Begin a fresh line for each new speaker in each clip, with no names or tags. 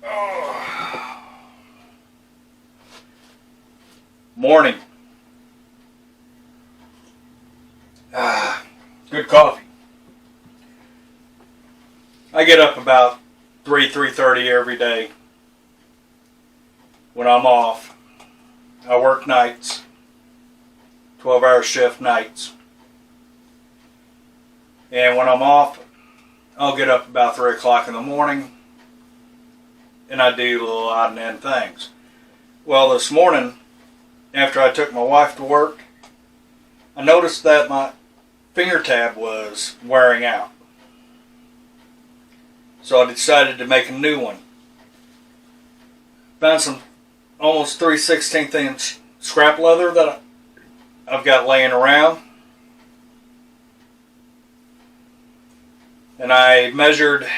Oh. Morning. Good coffee. I get up about 3:30 every day when I'm off. I work nights, 12-hour shift nights. And when I'm off, I'll get up about 3 o'clock in the morning and I do little odd and end things. Well, this morning, after I took my wife to work, I noticed that my finger tab was wearing out. So I decided to make a new one. Found some almost 3/16 inch scrap leather that I've got laying around. And I measured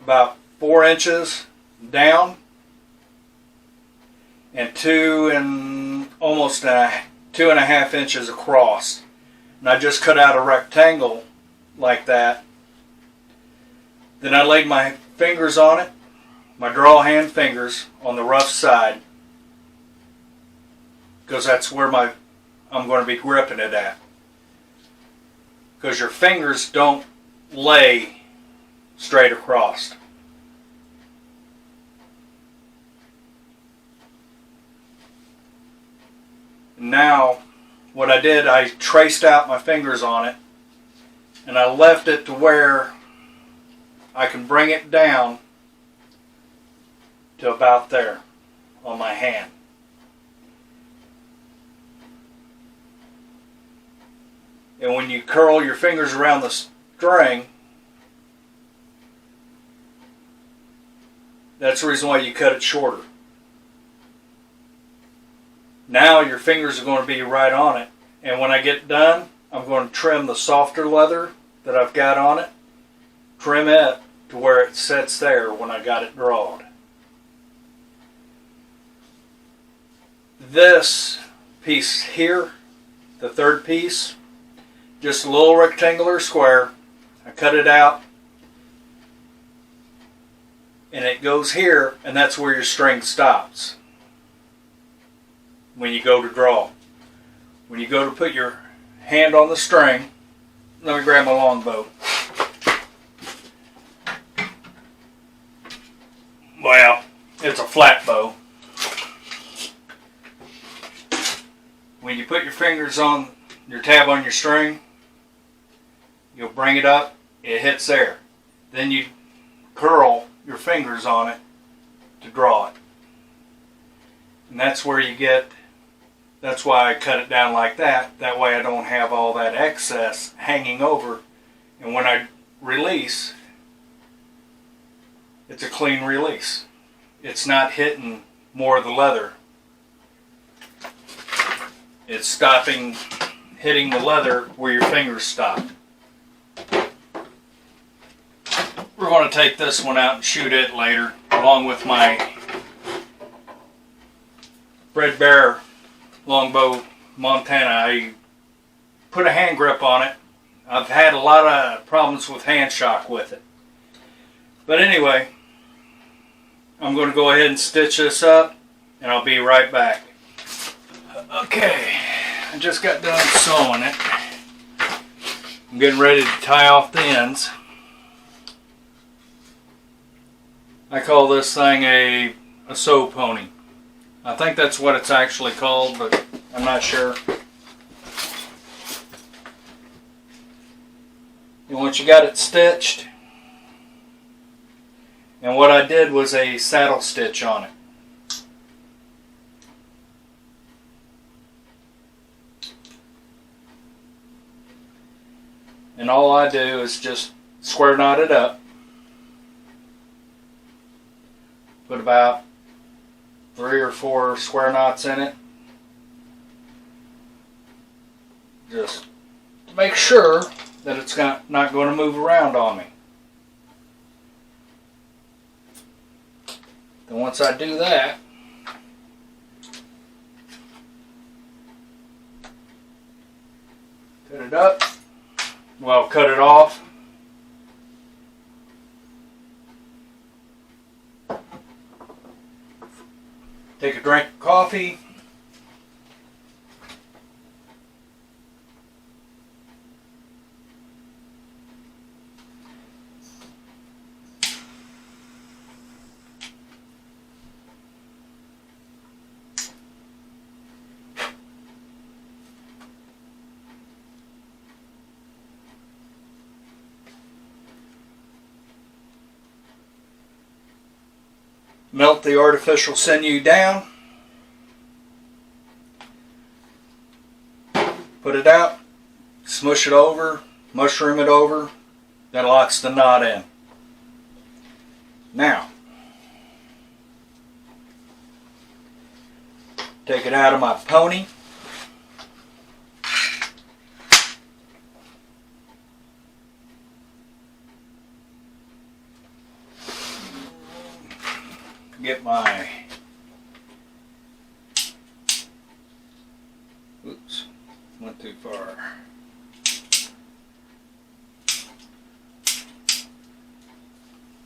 about 4 inches down and almost 2.5 inches across. And I just cut out a rectangle like that. Then I laid my fingers on it, my draw hand fingers on the rough side, because that's where I'm going to be gripping it at. Because your fingers don't lay straight across. Now, what I did, I traced out my fingers on it, and I left it to where I can bring it down to about there on my hand. And when you curl your fingers around the string, that's the reason why you cut it shorter. Now your fingers are going to be right on it. And when I get done, I'm going to trim the softer leather that I've got on it. Trim it to where it sits there when I got it drawed. This piece here, the third piece, just a little rectangular square. I cut it out. And it goes here, and that's where your string stops when you go to draw. When you go to put your hand on the string, let me grab my longbow. Well, it's a flat bow. When you put your fingers on your tab on your string, you'll bring it up, it hits there. Then you curl your fingers on it to draw it. And that's where you get, that's why I cut it down like that. That way I don't have all that excess hanging over. And when I release, it's a clean release. It's not hitting more of the leather. It's stopping, hitting the leather where your fingers stop. We're going to take this one out and shoot it later, along with my Red Bear Longbow Montana. I put a hand grip on it. I've had a lot of problems with hand shock with it. But anyway, I'm going to go ahead and stitch this up, and I'll be right back. Okay, I just got done sewing it. I'm getting ready to tie off the ends. I call this thing a sew pony. I think that's what it's actually called, but I'm not sure. And once you got it stitched, and what I did was a saddle stitch on it. And all I do is just square knot it up. Put about 3 or 4 square knots in it. Just to make sure that it's not going to move around on me. Then once I do that, cut it up. Well, cut it off. Take a drink of coffee. Melt the artificial sinew down. Put it out. Smush it over. Mushroom it over. That locks the knot in. Now, take it out of my pony. Get my, oops, went too far.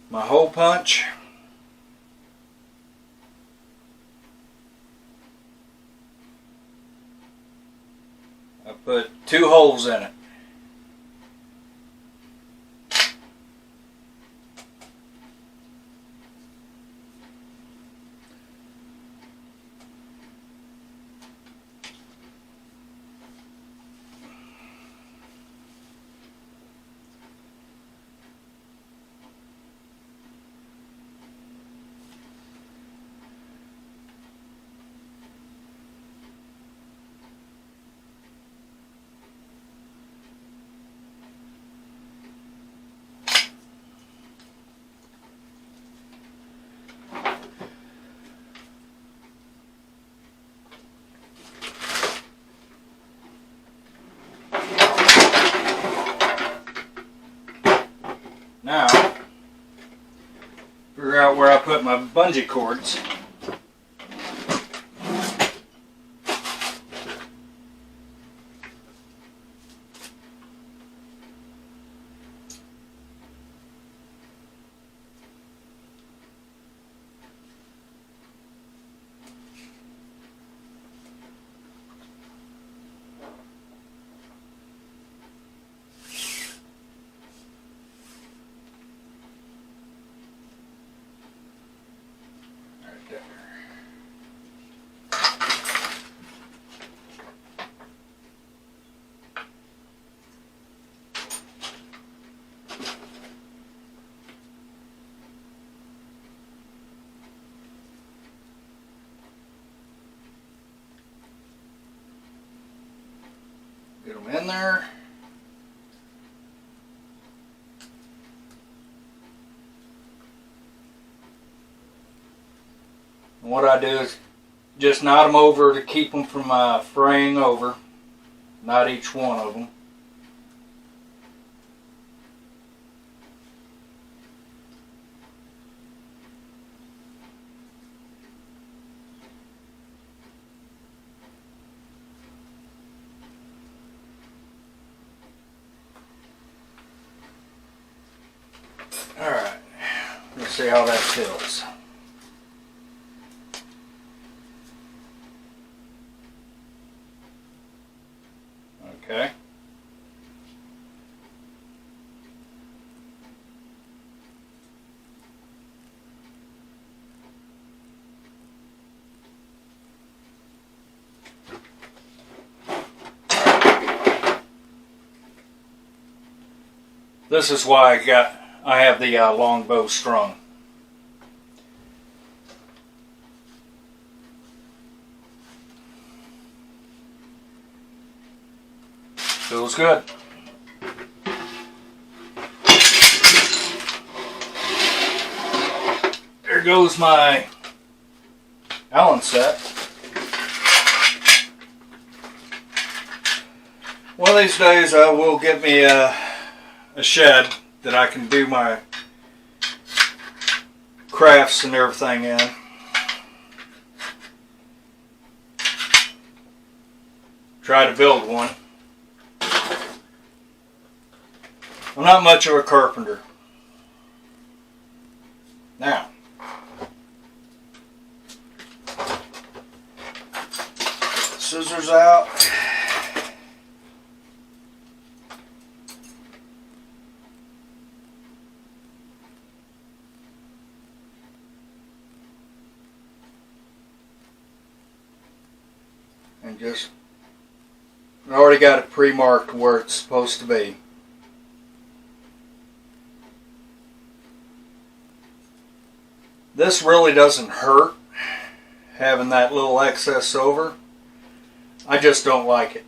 My hole punch. I put 2 holes in it. Now, figure out where I put my bungee cords. Get them in there. And what I do is just knot them over to keep them from fraying over. Not each one of them. Alright, let's see how that feels. Okay. This is why I have the long bow strung. Feels good. There goes my Allen set. One of these days I will get me a shed that I can do my crafts and everything in. Try to build one. I'm not much of a carpenter. Now, scissors out. And just, I already got it pre-marked where it's supposed to be. This really doesn't hurt, having that little excess over. I just don't like it.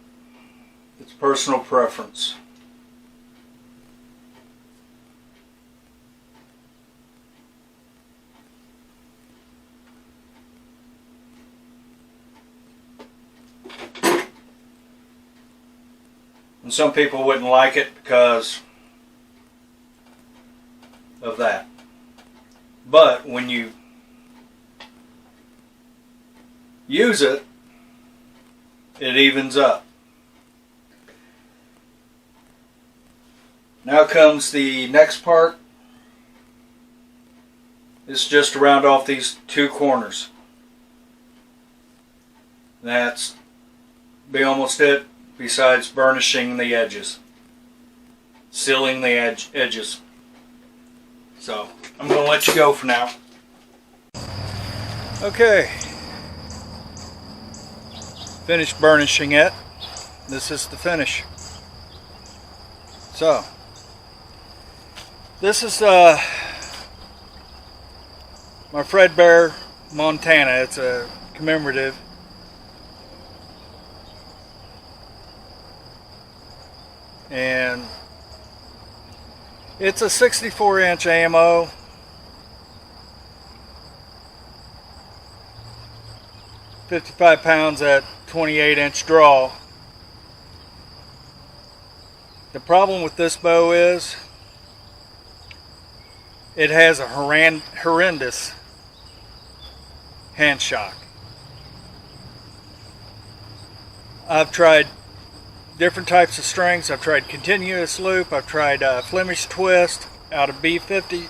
It's personal preference. And some people wouldn't like it because of that. But when you use it, it evens up. Now comes the next part. It's just to round off these two corners. That's be almost it, besides burnishing the edges, sealing the edges. So I'm going to let you go for now. Okay. Finished burnishing it. This is the finish. So this is my Fred Bear Montana. It's a commemorative. And it's a 64-inch ammo. .55 pounds at 28-inch draw. The problem with this bow is it has a horrendous hand shock. I've tried different types of strings. I've tried continuous loop. I've tried Flemish twist out of B50,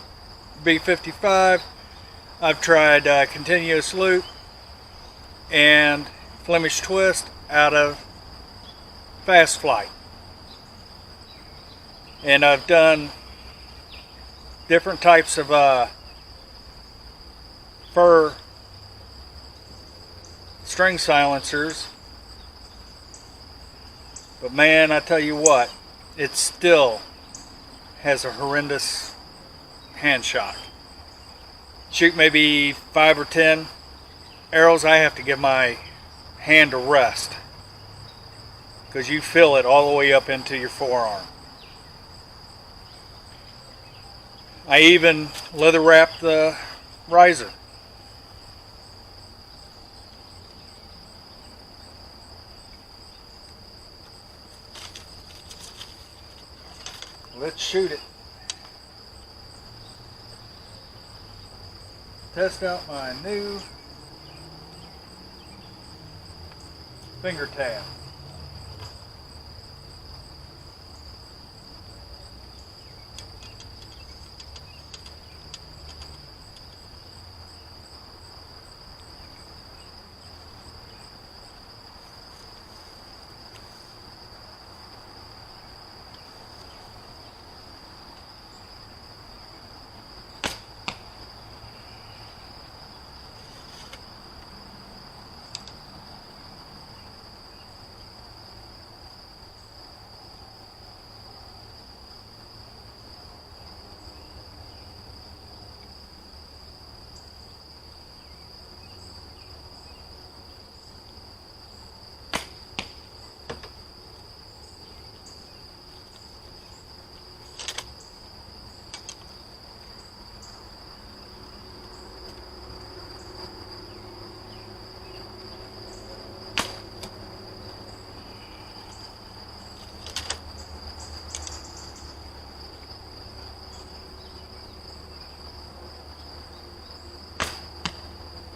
B55. I've tried continuous loop and Flemish twist out of Fast Flight. And I've done different types of fur string silencers. But man, I tell you what, it still has a horrendous hand shock. Shoot maybe 5 or 10 arrows, I have to give my hand a rest, because you feel it all the way up into your forearm. I even leather wrapped the riser. Let's shoot it. Test out my new finger tab.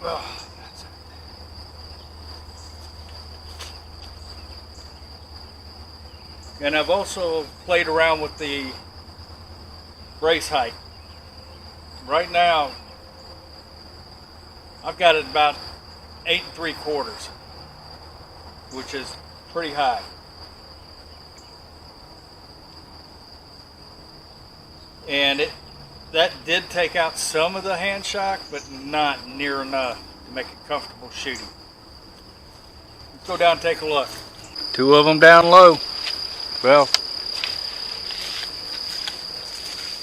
Oh, that's it. And I've also played around with the brace height. Right now, I've got it about 8 3/4. which is pretty high. And that did take out some of the hand shock, but not near enough to make it comfortable shooting. Let's go down and take a look. Two of them down low. Well,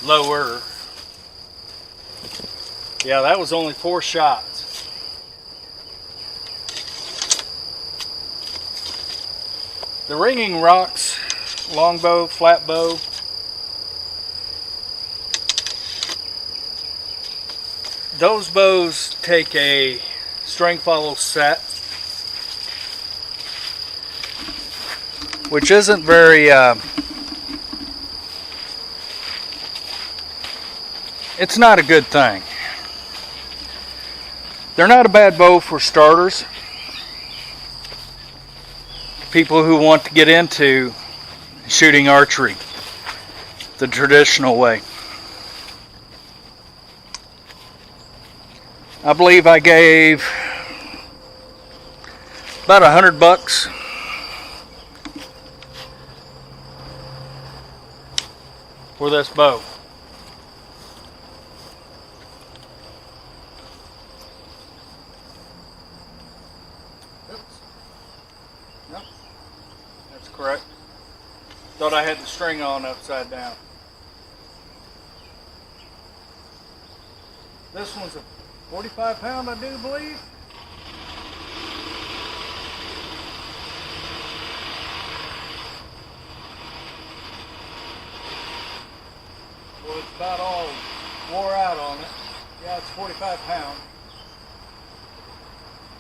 lower. Yeah, that was only 4 shots. The ringing rocks, longbow, flat bow, those bows take a string follow set, which isn't very, it's not a good thing. They're not a bad bow for starters. People who want to get into shooting archery the traditional way. I believe I gave about $100 for this bow. Oops. Nope. That's correct. Thought I had the string on upside down. This one's a 45 pound, I do believe. Well, it's about all wore out on it. Yeah, it's 45 pound.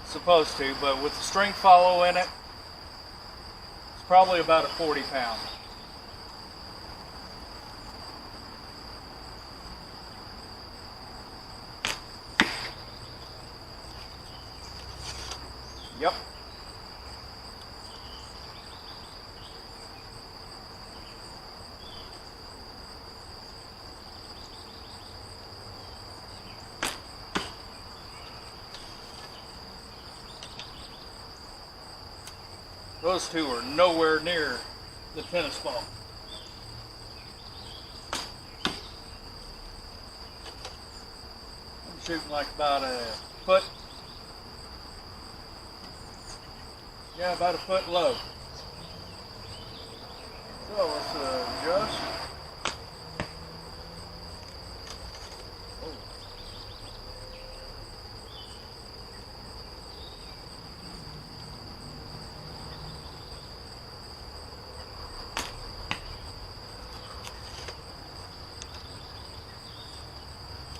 Supposed to, but with the string follow in it, it's probably about a 40 pound. Yep. Those two are nowhere near the tennis ball. I'm shooting like about a foot. Yeah, about a foot low. So let's adjust. Oh.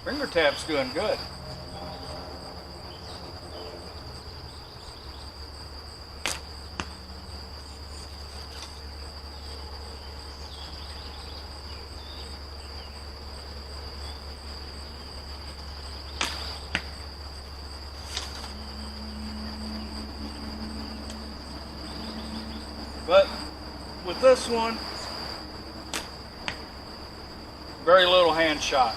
Finger tap's doing good. But with this one, very little hand shot.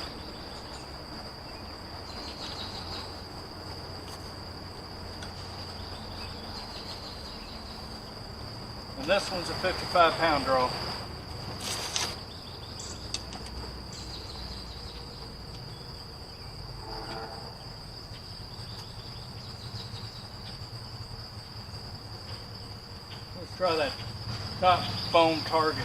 And this one's a 55 pound draw. Let's try that top foam target.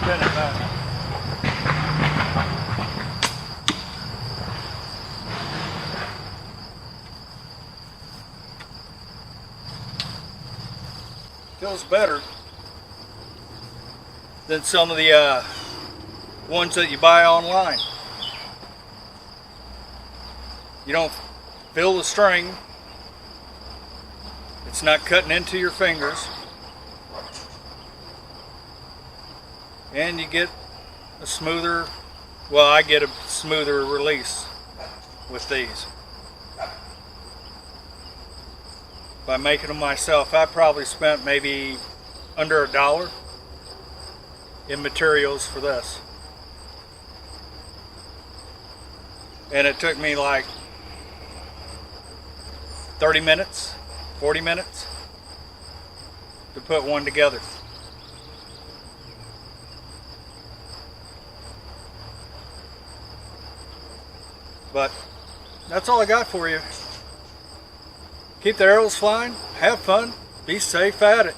Spin it back. Feels better than some of the ones that you buy online. You don't feel the string. It's not cutting into your fingers. And you get a smoother, well, I get a smoother release with these. By making them myself, I probably spent maybe under $1 in materials for this. And it took me like 30 minutes, 40 minutes to put one together. But that's all I got for you. Keep the arrows flying, have fun, be safe at it.